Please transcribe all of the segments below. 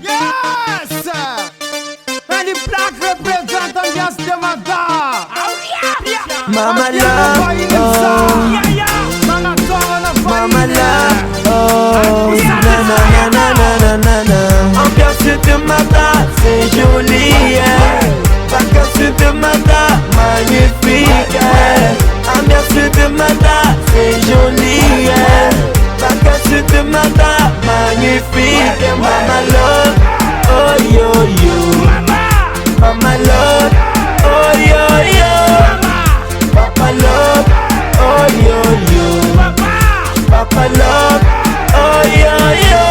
Yes! And the black represent ambiance de Mata. Mama love, Mama love, oh, na na na na na na na. Ambiance de Mata, c'est joli, vacances de Mata, magnifique. Ambiance de Mata, c'est joli, vacances de Mata, magnifique. Mama love, oh yo yo. Mama love, oh yo yo. Papa love, oh yo yo. Papa love, oh yo yo.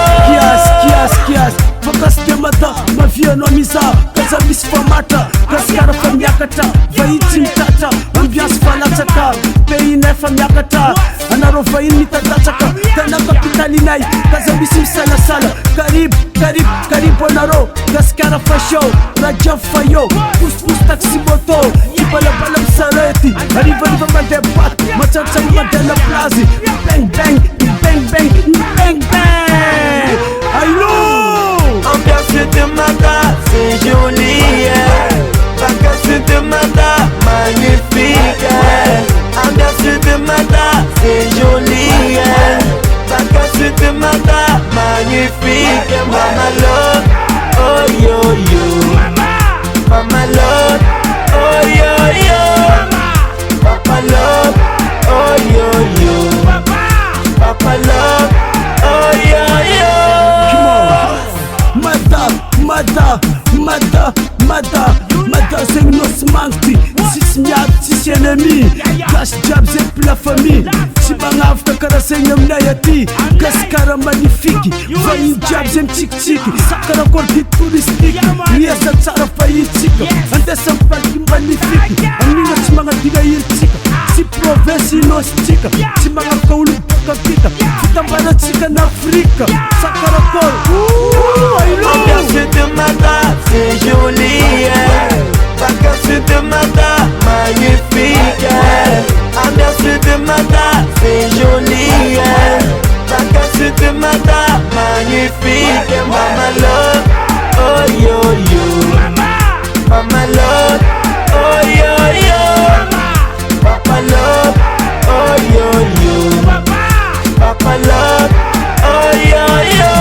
Kias, vacances de Mata, ma vie no misa. Kaza miss famata, kaskara famyakata, vaiti mtata, ambiance falataka, peine famyakata, anaro vaini mitatataka, tana kapitali nai, kaza miss sala, karib onaro, kaskara fasho, raja fayo, pus taxi moto, ibala sareti, arriva mandebat, machacha mandela plazi, bang bang. I know. Ambiance de Mata, c'est joli, vacances de Mata, magnifique. Ambiance de Mata, c'est joli, vacances de Mata, magnifique. Mama love, oh yo yo. Mama love, oh yo yo. Papa love, oh yo yo. Papa love, oh yo yo. Mata, c'est une osmanti. Si miat, si ennemi. Cash jab, c'est plus la famille. Si bangaf, kakara c'est une mnayati. Kaskara magnifique. Vayin jab, c'est tic. Sakara kordi touristique. Ria sa tsara fayitique. Ante sampaki magnifique. Amina si manga diga yirtika. Si province inostika. Si manga kaulu kakita. Futambara tika na Afrika. Sakara kor. Ambiance de Mata, c'est joli, vacances de Mata, magnifique. Ambiance de Mata, c'est joli, vacances de Mata, magnifique. Mama love, oh yo yo. Mama love, oh yo yo. Papa love, oh yo yo. Papa love, oh yo yo.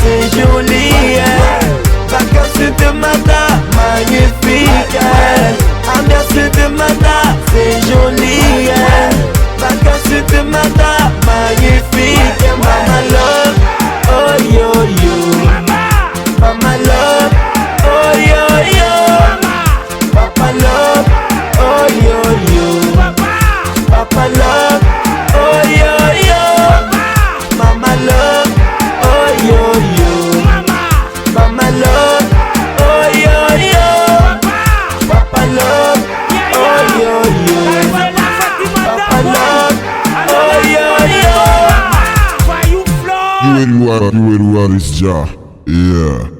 C'est joli, vacances de Mata, magnifique. Ambiance de Mata, c'est joli, vacances de Mata, magnifique. Mama love, oh yo yo. Mama love, oh yo yo. Papa love, oh yo yo. Papa love, oh yo yo. Mama love, oh yo yo. Mama love, oh yo yo. Papa love, oh yo yo. Papa love, oh yo yo. You where you are, it's ja. Yeah.